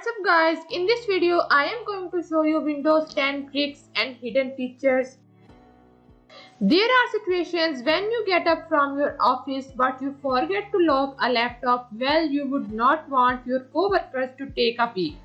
What's up guys, in this video I am going to show you Windows 10 tricks and hidden features. There are situations when you get up from your office but you forget to lock a laptop. Well, you would not want your co-workers to take a peek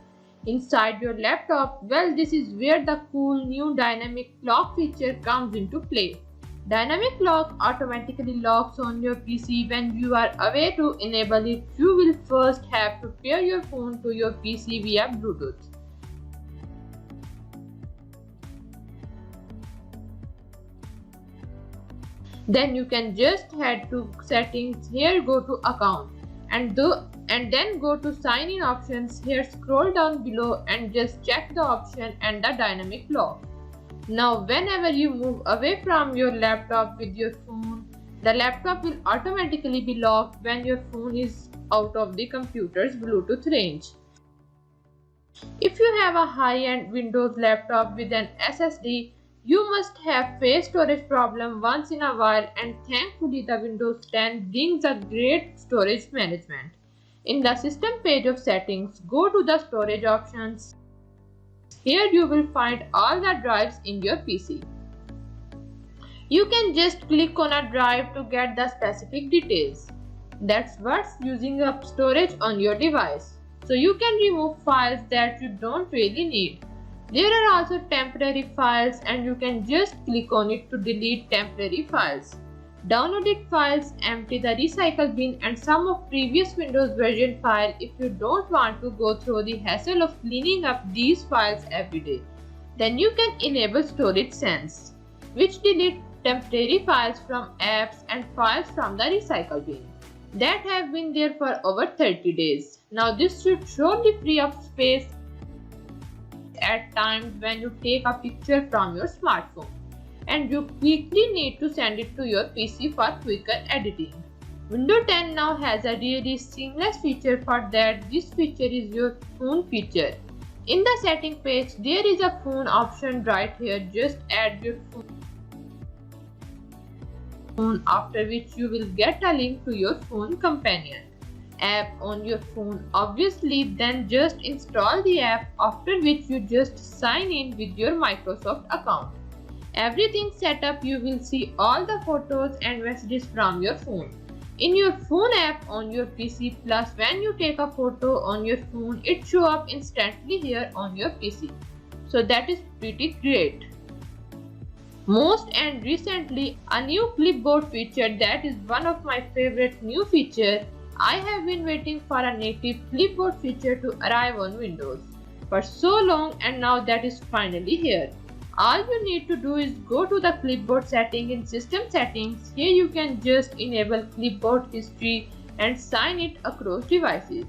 inside your laptop. Well, this is where the cool new dynamic lock feature comes into play. Dynamic lock automatically locks on your PC when you are away. To enable it, you will first have to pair your phone to your PC via Bluetooth. Then you can just head to settings. Here go to account and then go to sign in options. Here scroll down below and just check the option and the dynamic lock. Now whenever you move away from your laptop with your phone, the laptop will automatically be locked when your phone is out of the computer's Bluetooth range. If you have a high-end Windows laptop with an SSD, you must have faced storage problem once in a while, and thankfully the Windows 10 brings a great storage management. In the system page of settings, go to the storage options. Here you will find all the drives in your PC. You can just click on a drive to get the specific details. That's what's using up storage on your device. So you can remove files that you don't really need. There are also temporary files and you can just click on it to delete temporary files. Downloaded files, empty the recycle bin and some of previous Windows version file if you don't want to go through the hassle of cleaning up these files every day. Then you can enable Storage Sense, which delete temporary files from apps and files from the recycle bin that have been there for over 30 days. Now this should surely free up space at times when you take a picture from your smartphone and you quickly need to send it to your PC for quicker editing. Windows 10 now has a really seamless feature for that. This feature is your phone feature. In the setting page, there is a phone option right here. Just add your phone, after which you will get a link to your phone companion app on your phone. Obviously, then just install the app, after which you just sign in with your Microsoft account. Everything set up, you will see all the photos and messages from your phone in your phone app on your PC. Plus, when you take a photo on your phone, it shows up instantly here on your PC. So that is pretty great. Most and recently, a new clipboard feature that is one of my favorite new features. I have been waiting for a native clipboard feature to arrive on Windows for so long, and now that is finally here. All you need to do is go to the clipboard setting in system settings. Here you can just enable clipboard history and sign it across devices.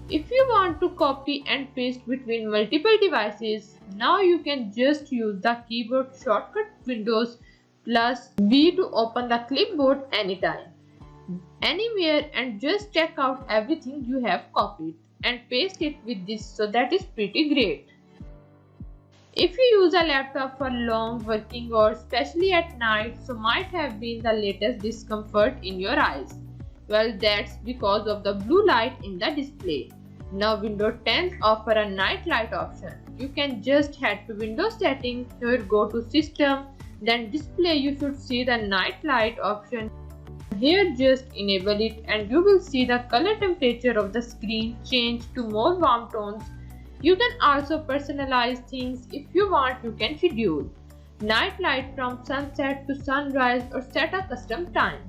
If you want to copy and paste between multiple devices, now you can just use the keyboard shortcut Windows plus V to open the clipboard anytime, anywhere, and just check out everything you have copied and paste it with this. So that is pretty great. If you use a laptop for long working hours, especially at night, so might have been the latest discomfort in your eyes. Well, that's because of the blue light in the display. Now Windows 10 offer a night light option. You can just head to Windows settings, here go to system, then display. You should see the night light option. Here just enable it and you will see the color temperature of the screen change to more warm tones. You can also personalize things. If you want, you can schedule night light from sunset to sunrise or set a custom time.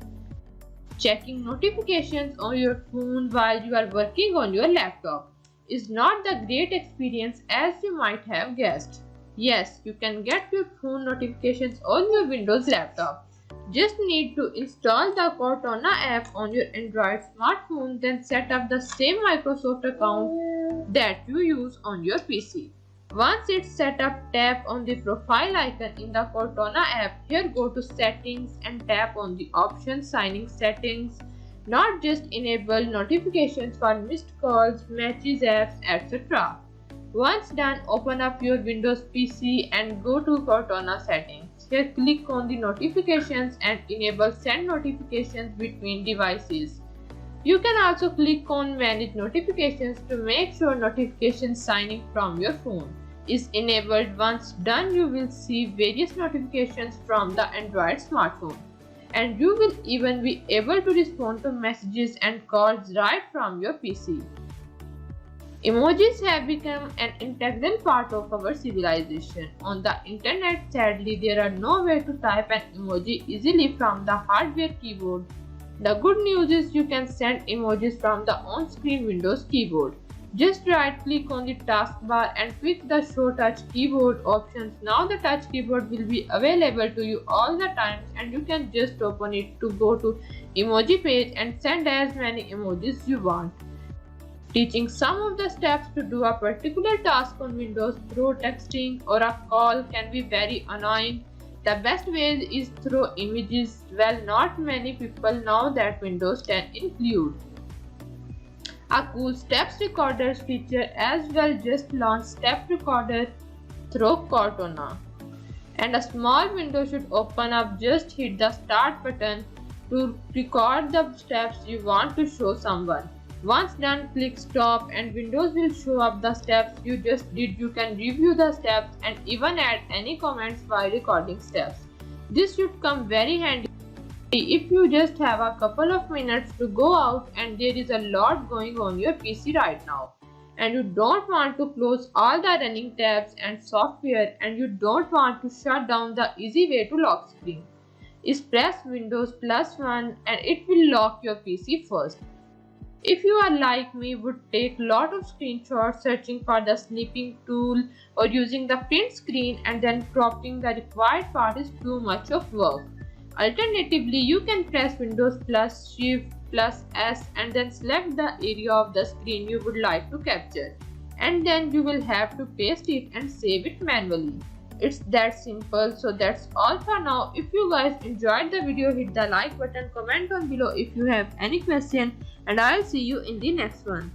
Checking notifications on your phone while you are working on your laptop is not the great experience as you might have guessed. Yes, you can get your phone notifications on your Windows laptop. Just need to install the Cortana app on your Android smartphone, then set up the same Microsoft account that you use on your PC. Once it's set up, tap on the profile icon in the Cortana app. Here go to settings and tap on the option signing settings. Not just enable notifications for missed calls, messages, apps, etc. Once done, open up your Windows PC and go to Cortana settings. Here click on the notifications and enable send notifications between devices. You can also click on Manage Notifications to make sure notification signing from your phone is enabled. Once done, you will see various notifications from the Android smartphone, and you will even be able to respond to messages and calls right from your PC. Emojis have become an integral part of our civilization. On the internet, sadly, there are no way to type an emoji easily from the hardware keyboard. The good news is you can send emojis from the on-screen Windows keyboard. Just right-click on the taskbar and pick the Show Touch Keyboard options. Now the touch keyboard will be available to you all the times, and you can just open it to go to emoji page and send as many emojis you want. Teaching some of the steps to do a particular task on Windows through texting or a call can be very annoying. The best way is through images. Well, not many people know that Windows 10 includes a cool steps recorders feature as well. Just launch step recorder through Cortana, and a small window should open up. Just hit the start button to record the steps you want to show someone. Once done, click stop and Windows will show up the steps you just did. You can review the steps and even add any comments while recording steps. This should come very handy if you just have a couple of minutes to go out and there is a lot going on your PC right now, and you don't want to close all the running tabs and software, and you don't want to shut down. The easy way to lock screen is press Windows +1 and it will lock your PC first. If you are like me, would take lot of screenshots searching for the snipping tool or using the print screen and then cropping the required part is too much of work. Alternatively, you can press Windows +Shift+S and then select the area of the screen you would like to capture, and then you will have to paste it and save it manually. It's that simple. So that's all for now. If you guys enjoyed the video, hit the like button, comment down below if you have any question, and I'll see you in the next one.